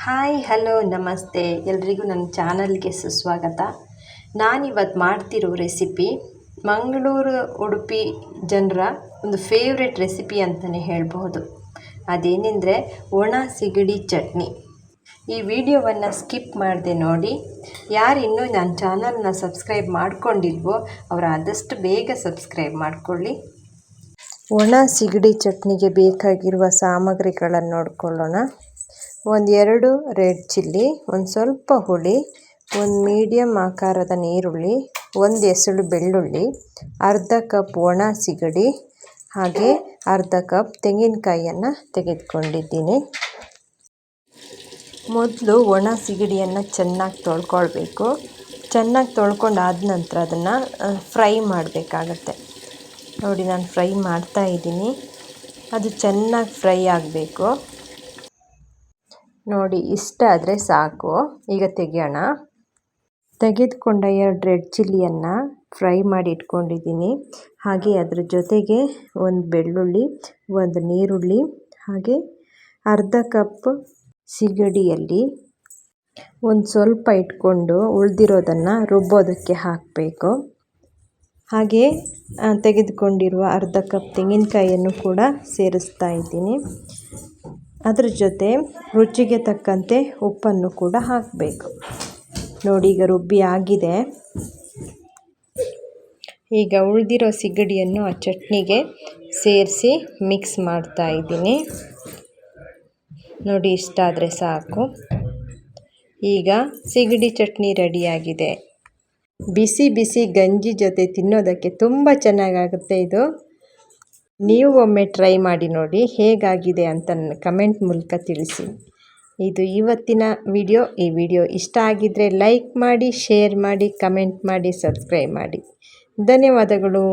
Hi hello ನಮಸ್ತೆ ಎಲ್ರಿಗೂ ನನ್ನ ಚಾನಲ್ಗೆ ಸುಸ್ವಾಗತ. ನಾನಿವತ್ತು ಮಾಡ್ತಿರೋ ರೆಸಿಪಿ ಮಂಗಳೂರು ಉಡುಪಿ ಜನರ ಒಂದು ಫೇವ್ರೆಟ್ ರೆಸಿಪಿ ಅಂತಲೇ ಹೇಳ್ಬೋದು. ಅದೇನೆಂದರೆ ಒಣ ಸಿಗಡಿ ಚಟ್ನಿ. ಈ ವಿಡಿಯೋವನ್ನು ಸ್ಕಿಪ್ ಮಾಡದೆ ನೋಡಿ. ಯಾರಿನ್ನೂ ನನ್ನ ಚಾನಲ್ನ ಸಬ್ಸ್ಕ್ರೈಬ್ ಮಾಡ್ಕೊಂಡಿಲ್ವೋ ಅವರು ಆದಷ್ಟು ಬೇಗ ಸಬ್ಸ್ಕ್ರೈಬ್ ಮಾಡಿಕೊಳ್ಳಿ. ಒಣ ಸಿಗಡಿ ಚಟ್ನಿಗೆ ಬೇಕಾಗಿರುವ ಸಾಮಗ್ರಿಗಳನ್ನು ನೋಡ್ಕೊಳ್ಳೋಣ. 2 ರೆಡ್ ಚಿಲ್ಲಿ, ಒಂದು ಸ್ವಲ್ಪ ಹುಳಿ, ಒಂದು ಮೀಡಿಯಮ್ ಆಕಾರದ ಈರುಳ್ಳಿ, 1 ಎಸಳು ಬೆಳ್ಳುಳ್ಳಿ, ಅರ್ಧ ಕಪ್ ಒಣ ಸಿಗಡಿ, ಹಾಗೆ ಅರ್ಧ ಕಪ್ ತೆಂಗಿನಕಾಯಿಯನ್ನು ತೆಗೆದುಕೊಂಡಿದ್ದೀನಿ. ಮೊದಲು ಒಣ ಸಿಗಡಿಯನ್ನು ಚೆನ್ನಾಗಿ ತೊಳ್ಕೊಳ್ಬೇಕು. ಚೆನ್ನಾಗಿ ತೊಳ್ಕೊಂಡಾದ ನಂತರ ಅದನ್ನು ಫ್ರೈ ಮಾಡಬೇಕಾಗತ್ತೆ. ನೋಡಿ, ನಾನು ಫ್ರೈ ಮಾಡ್ತಾ ಇದ್ದೀನಿ. ಅದು ಚೆನ್ನಾಗಿ ಫ್ರೈ ಆಗಬೇಕು. ನೋಡಿ, ಇಷ್ಟ ಆದರೆ ಸಾಕು. ಈಗ ತೆಗೆಯೋಣ. ತೆಗೆದುಕೊಂಡ 2 ರೆಡ್ ಚಿಲ್ಲಿಯನ್ನು ಫ್ರೈ ಮಾಡಿ ಇಟ್ಕೊಂಡಿದ್ದೀನಿ. ಹಾಗೆ ಅದ್ರ ಜೊತೆಗೆ 1 ಬೆಳ್ಳುಳ್ಳಿ, 1 ಈರುಳ್ಳಿ, ಹಾಗೆ ಅರ್ಧ ಕಪ್ ಸಿಗಡಿಯಲ್ಲಿ ಒಂದು ಸ್ವಲ್ಪ ಇಟ್ಕೊಂಡು ಉಳಿದಿರೋದನ್ನು ರುಬ್ಬೋದಕ್ಕೆ ಹಾಕಬೇಕು. ಹಾಗೆ ತೆಗೆದುಕೊಂಡಿರುವ ಅರ್ಧ ಕಪ್ ತೆಂಗಿನಕಾಯಿಯನ್ನು ಕೂಡ ಸೇರಿಸ್ತಾ ಇದ್ದೀನಿ. ಅದ್ರ ಜೊತೆ ರುಚಿಗೆ ತಕ್ಕಂತೆ ಉಪ್ಪನ್ನು ಕೂಡ ಹಾಕಬೇಕು. ನೋಡಿ, ಈಗ ರುಬ್ಬಿ ಆಗಿದೆ. ಈಗ ಉಳಿದಿರೋ ಸಿಗಡಿಯನ್ನು ಆ ಚಟ್ನಿಗೆ ಸೇರಿಸಿ ಮಿಕ್ಸ್ ಮಾಡ್ತಾ ಇದ್ದೀನಿ. ನೋಡಿ, ಇಷ್ಟ ಆದರೆ ಸಾಕು. ಈಗ ಸಿಗಡಿ ಚಟ್ನಿ ರೆಡಿಯಾಗಿದೆ. ಬಿಸಿ ಬಿಸಿ ಗಂಜಿ ಜೊತೆ ತಿನ್ನೋದಕ್ಕೆ ತುಂಬ ಚೆನ್ನಾಗಾಗುತ್ತೆ ಇದು. ನೀವು ಒಮ್ಮೆ ಟ್ರೈ ಮಾಡಿ ನೋಡಿ, ಹೇಗಾಗಿದೆ ಅಂತ ಕಮೆಂಟ್ ಮೂಲಕ ತಿಳಿಸಿ. ಇದು ಇವತ್ತಿನ ವಿಡಿಯೋ. ಈ ವಿಡಿಯೋ ಇಷ್ಟ ಆಗಿದ್ದರೆ ಲೈಕ್ ಮಾಡಿ, ಶೇರ್ ಮಾಡಿ, ಕಮೆಂಟ್ ಮಾಡಿ, ಸಬ್ಸ್ಕ್ರೈಬ್ ಮಾಡಿ. ಧನ್ಯವಾದಗಳು.